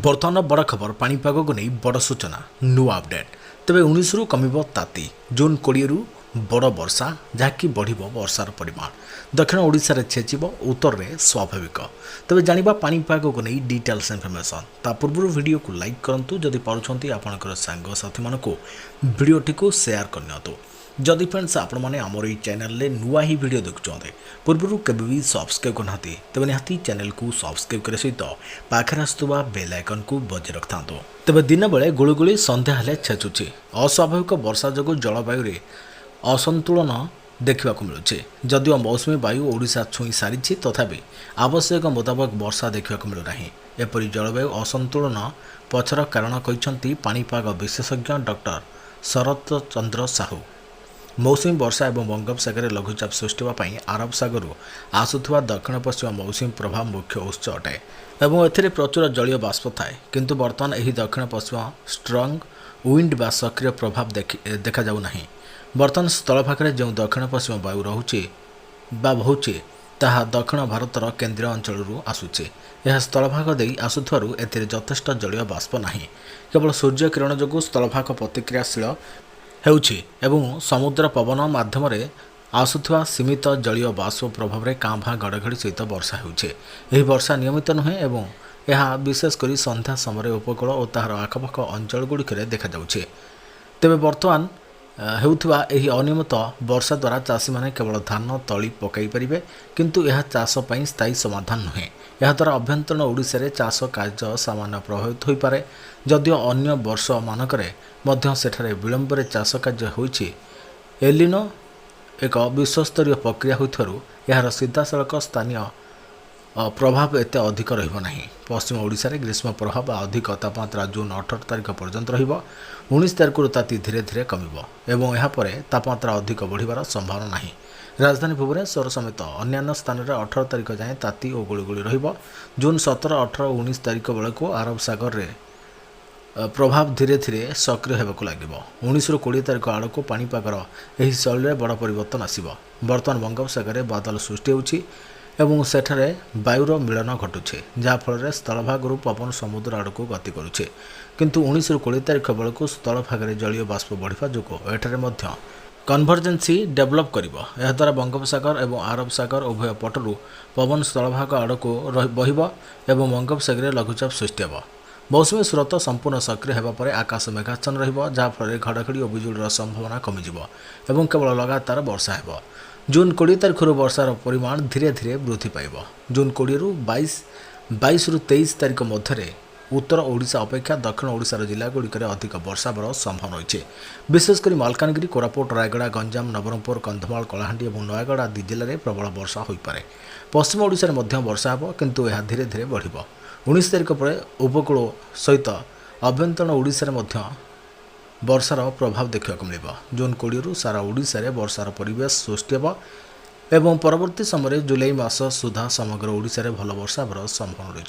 बर्तमान बड़ खबर पाणीपाग को नहीं बड़ सूचना नुआ अपडेट तेज 19 रु कम ताती जून 20 रु बड़ वर्षा जहाँकि बढ़ वर्षार परिमाण दक्षिण ओडिशा रे छेचिब उत्तर में स्वाभाविक तेज जाना पाणीपाग को नहीं डिटेल्स इनफर्मेशन ता पूर्व वीडियो को लाइक करूँ जदि पार्टी आपंकर सांगसाथी मानक भिडटी को सेयार करनी जदि फ्रेंड्स आपण मैंने आमर ये चैनल रे नुआ ही वीडियो देखुं पूर्व केवे भी सब्सक्राइब करना तेज निहाती चैनल को सब्सक्राइब करने सहित पाखे आसुवा बेल आइकन को बजाय रखता तेज दिन बेले गुड़गुड़ी संध्या हेले छेचुची अस्वाभाविक वर्षा जो जलवायु असंतुलन देखा मिलूँ जदिव मौसुमी वायु ओडिशा छुई सारी तथापि आवश्यक मुताबक वर्षा देखा मिलूना एपरी जलवायु असंतुलन पछर कारण कहते पाणीपाग विशेषज्ञ डॉक्टर शरत चंद्र साहू मौसुमी वर्षा और बंगोपसागर लघुचाप सृष्टि होगापी आरब सागर आसुवा दक्षिण पश्चिम मौसुमी प्रभाव मुख्य उत्स अटे और एथिरे प्रचुर जलीय बाष्प थाए किंतु बर्तमान यह दक्षिण पश्चिम स्ट्रंग विंड बा सक्रिय प्रभाव देखा जाऊना बर्तमान स्थलभाग जो दक्षिण पश्चिम वायु रोचे बहुचे ताहा दक्षिण भारतर केन्द्रीय अंचल आसूचे यह स्थलभाग दे आसुथारू एथिरे यथेष्ट जलीय बाष्प नहीं केवल सूर्य किरण जो स्थलभाग प्रतिक्रियाशील हेउछि एवं समुद्र पवन माध्यम आसुवा सीमित जलीय बाष्प प्रभाव में काँ भाँ घड़घड़ी सहित वर्षा होउछे यह वर्षा नियमित नुहे एवं यह विशेषकर संध्या समय उपकूल और तार आखपाख अंचल गुड़िक देखा जाउछे तेबे वर्तमान हेउथिबा एही अनियमित वर्षा द्वारा चाषी माने केवल धान तली पकाई परिबे किंतु यह चाष पई स्थायी समाधान नुहे यह द्वारा अभ्यंतरण ओडिशा रे चाष कार्य सामान्य प्रभावित होई पारे जदियो अन्य वर्ष मानकरे मध्य सेठारे विलंबरे चाष कार्य होइछि एलिनो एक विश्वस्तरीय प्रक्रिया होइथारु यार सीधासलख स्थानीय प्रभाव एते अधिक रहिबो नाही पश्चिम ओडिशा रे ग्रीष्म प्रभाव अधिक तापमात्रा जून 18 तारिख पर्यंत रहिबो 19 तारिख ताती धीरे धीरे कमिबो एवं एहा परे तापमात्रा अधिक बढ़िबार संभावना नाही राजधानी भुवनेश्वर समेत अन्य स्थान में 18 तारिख जाए ताती और गुड़गुड़ी रहिबो जून 17 18 19 तारिख बेलू आरब सागर रे प्रभाव धीरे धीरे सक्रिय होगा लगे 19 रु 20 तारिख आड़ को पाणीपागर यह शैली बड़ परिवर्तन आसब बर्तमान बंगोपसागर बादल सृष्टि होउछि एवं सेठारे वायुर मिलन घटुछे जहाँफल स्थलभाग पवन समुद्र आड़ को गति करुछे किंतु 19 रु 20 तारिख बेलू स्थलभाग जलीय बाष्प बढ़िबा जोगु एठारे मध्य कन्भर्जेन्सी डेभलप करिबो यह द्वारा बंगोपसागर एवं आरब सागर उभय पटरु पवन स्थलभाग आड़ को बहिबो एवं बंगोपसागर लघुचाप सृष्टि होब मौसुमी स्रोत संपूर्ण सक्रिय होगा पर आकाश मेघाच्छन्न रहिबो जहाँफल घड़घड़ी और बिजुलीर संभावना कमिजिबो एवं केवल लगातार वर्षा हेबो जून 20 तारिख वर्षार परिमाण धीरे धीरे वृद्धि पाइब जून 20 रु 22 रु 23 तारिख मध्य उत्तर ओडिशा अपेक्षा दक्षिण ओडिशार जिलागुड़िक अधिक वर्षा हेबार संभावना रही विशेषकर मालकानगिरी कोरापुट रायगड़ा गंजाम नवरंगपुर कंधमाल कलाहांडी और नयगढ़ आदि जिले में प्रबल वर्षा होपे पश्चिम ओडिशा रे वर्षा हेब किंतु यह धीरे धीरे बढ़िब 19 तारिख पर उपकूल सहित अभ्यंतरण ओडिशा रे वर्षार प्रभाव देखा मिल जून 20 रु सारा ओडिशा रे वर्षार परिवेश सृष्टि हेब एवं परवर्ती समय जुलाई मास सुधा समग्र ओडिशा रे भल वर्षा हेबार संभावना रही।